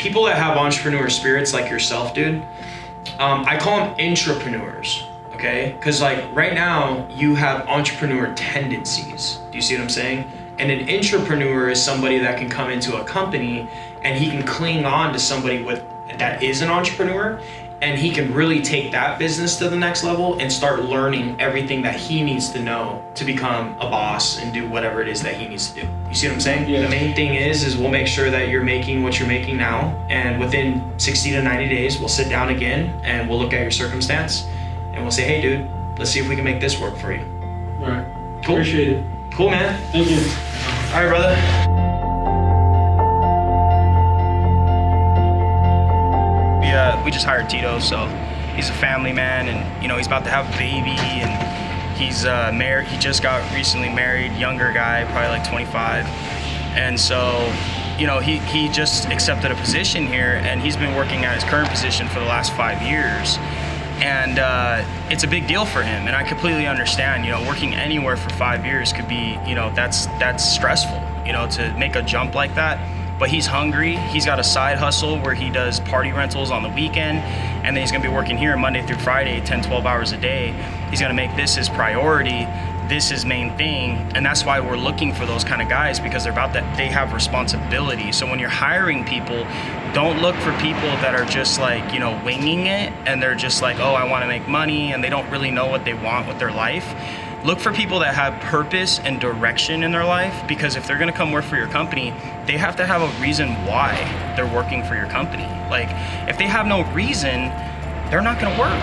people that have entrepreneur spirits like yourself, dude, I call them intrapreneurs, okay? Because like right now you have entrepreneur tendencies. Do you see what I'm saying? And an intrapreneur is somebody that can come into a company and he can cling on to somebody that is an entrepreneur, and he can really take that business to the next level and start learning everything that he needs to know to become a boss and do whatever it is that he needs to do. You see what I'm saying? Yeah. The main thing is we'll make sure that you're making what you're making now, and within 60 to 90 days, we'll sit down again and we'll look at your circumstance and we'll say, hey dude, let's see if we can make this work for you. All right. Cool. Appreciate it. Cool, man. Thank you. All right, brother. We just hired Tito, so he's a family man, and you know, he's about to have a baby, and he's married. He just got recently married, younger guy, probably like 25, and so you know, he just accepted a position here, and he's been working at his current position for the last 5 years, and it's a big deal for him, and I completely understand. You know, working anywhere for 5 years could be, you know, that's stressful, you know, to make a jump like that. But he's hungry. He's got a side hustle where he does party rentals on the weekend, and then he's gonna be working here Monday through Friday, 10, 12 hours a day. He's gonna make this his priority, this his main thing, and that's why we're looking for those kind of guys, because they have responsibility. So when you're hiring people, don't look for people that are just like, you know, winging it, and they're just like, oh, I wanna make money, and they don't really know what they want with their life. Look for people that have purpose and direction in their life, because if they're gonna come work for your company, they have to have a reason why they're working for your company. Like, if they have no reason, they're not gonna work.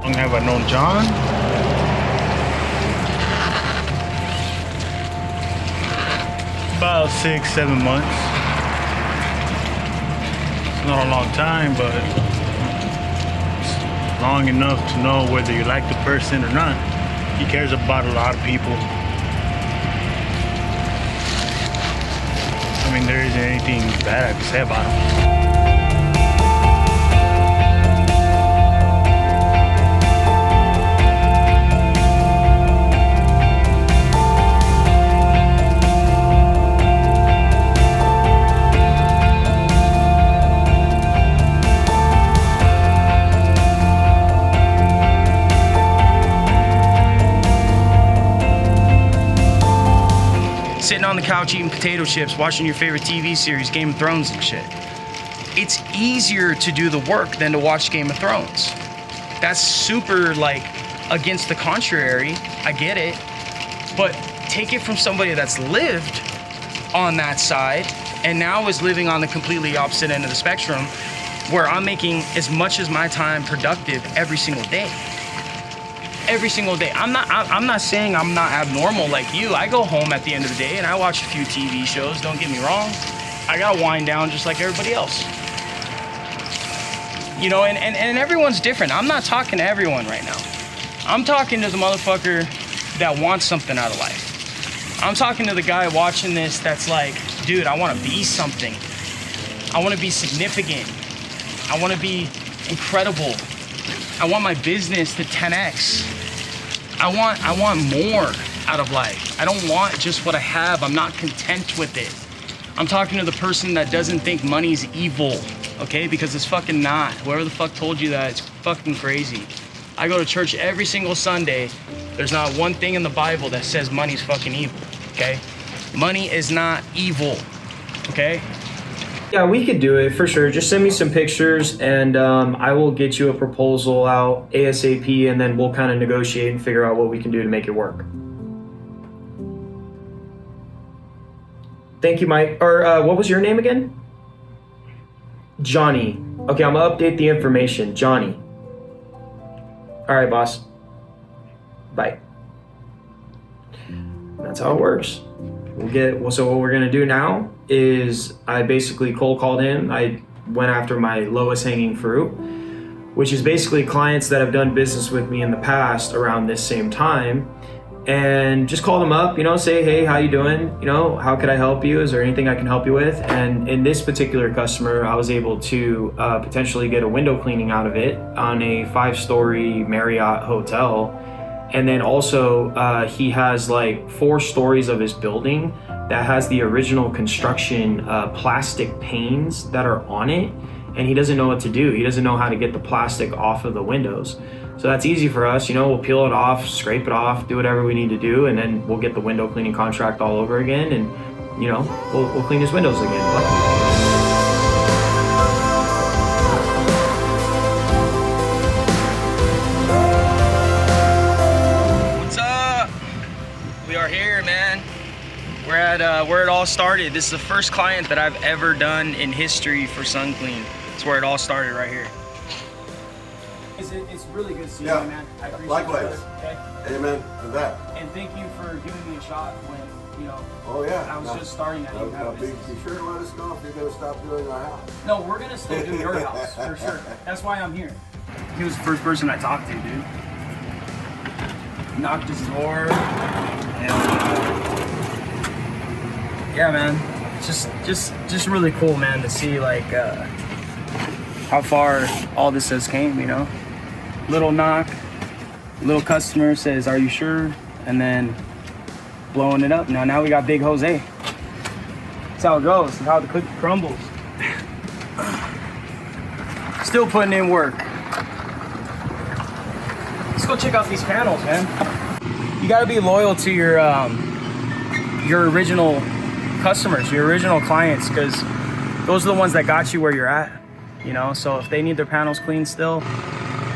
How long have I known John? About 6-7 months. It's not a long time, but it's long enough to know whether you like the person or not. He cares about a lot of people. I mean, there isn't anything bad I can say about him. Sitting on the couch eating potato chips, watching your favorite TV series, Game of Thrones and shit. It's easier to do the work than to watch Game of Thrones. That's super like against the contrary, I get it, but take it from somebody that's lived on that side and now is living on the completely opposite end of the spectrum, where I'm making as much as my time productive every single day. Every single day. I'm not saying I'm not abnormal like you. I go home at the end of the day and I watch a few TV shows, don't get me wrong. I gotta wind down just like everybody else. You know, and everyone's different. I'm not talking to everyone right now. I'm talking to the motherfucker that wants something out of life. I'm talking to the guy watching this that's like, dude, I wanna be something. I wanna be significant. I wanna be incredible. I want my business to 10x. I want more out of life. I don't want just what I have. I'm not content with it. I'm talking to the person that doesn't think money's evil, okay? Because it's fucking not. Whoever the fuck told you that, it's fucking crazy. I go to church every single Sunday. There's not one thing in the Bible that says money's fucking evil, okay? Money is not evil, okay? Yeah, we could do it for sure. Just send me some pictures and I will get you a proposal out ASAP, and then we'll kind of negotiate and figure out what we can do to make it work. Thank you, Mike. Or what was your name again? Johnny. Okay, I'm gonna update the information. Johnny. All right, boss. Bye. That's how it works. So what we're gonna do now is I basically cold called him. I went after my lowest hanging fruit, which is basically clients that have done business with me in the past around this same time, and just called them up, you know, say, hey, how you doing? You know, how could I help you? Is there anything I can help you with? And in this particular customer, I was able to potentially get a window cleaning out of it on a 5-story Marriott hotel. And then also he has like 4 stories of his building that has the original construction plastic panes that are on it, and he doesn't know what to do. He doesn't know how to get the plastic off of the windows. So that's easy for us, you know, we'll peel it off, scrape it off, do whatever we need to do, and then we'll get the window cleaning contract all over again, and you know, we'll clean his windows again. Here, man. We're at where it all started. This is the first client that I've ever done in history for Sunclean. It's where it all started, right here. It's really good seeing you, man. I appreciate likewise. it. Okay? Amen to that. And thank you for giving me a shot when, you know, oh, yeah. I was just starting at you. Be sure to let us know if you're going to stop doing our house. No, we're going to still do your house, for sure. That's why I'm here. He was the first person I talked to, dude. Knocked his door. Yeah, man, just really cool, man, to see like how far all this has came, you know. Little knock, little customer says, "Are you sure?" And then blowing it up. Now we got Big Jose. That's how it goes. That's how the cookie crumbles. Still putting in work. Let's go check out these panels, man. You got to be loyal to your original customers, your original clients, because those are the ones that got you where you're at, you know. So if they need their panels cleaned still,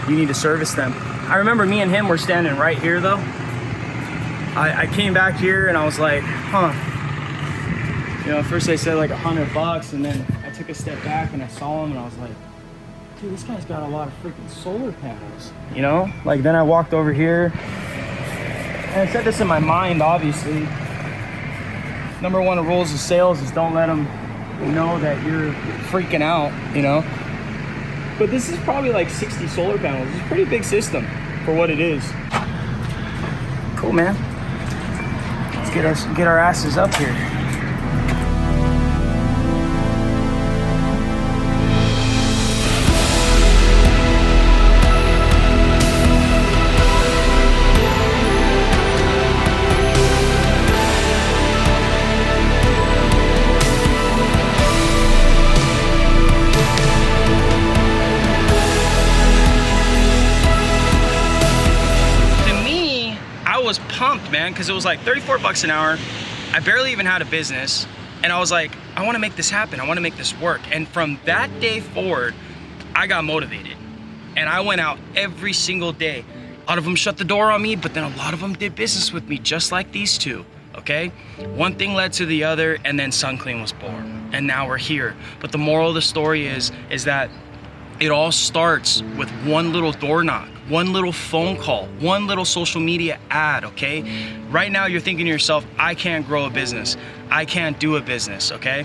you need to service them. I remember me and him were standing right here though. I came back here and I was like, huh, you know, first they said like $100, and then I took a step back and I saw him and I was like, dude, this guy's got a lot of freaking solar panels, you know. Like then I walked over here and I said this in my mind, obviously. Number 1 of rules of sales is don't let them know that you're freaking out, you know. But this is probably like 60 solar panels. It's a pretty big system for what it is. Cool, man. Let's get our asses up here. Was pumped, man, because it was like $34 an hour. I barely even had a business, and I was like, I want to make this happen. I want to make this work. And from that day forward, I got motivated, and I went out every single day. A lot of them shut the door on me, but then a lot of them did business with me, just like these two. Okay, one thing led to the other, and then Sunclean was born, and now we're here. But the moral of the story is that it all starts with one little door knock, one little phone call, one little social media ad, okay? Right now you're thinking to yourself, I can't grow a business. I can't do a business, okay?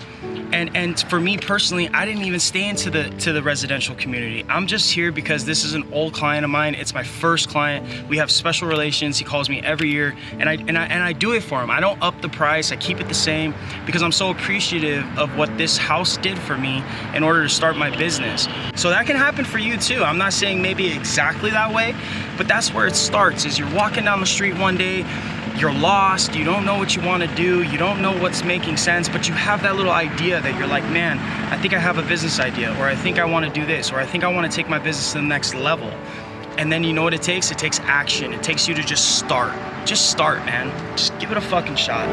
And for me personally, I didn't even stay into the residential community. I'm just here because this is an old client of mine. It's my first client. We have special relations. He calls me every year, and I do it for him. I don't up the price. I keep it the same because I'm so appreciative of what this house did for me in order to start my business. So that can happen for you too. I'm not saying maybe exactly that way, but that's where it starts. Is you're walking down the street one day, you're lost, you don't know what you want to do, you don't know what's making sense, but you have that little idea that you're like, man, I think I have a business idea, or I think I want to do this, or I think I want to take my business to the next level. And then you know what it takes? It takes action. It takes you to just start. Just start, man. Just give it a fucking shot.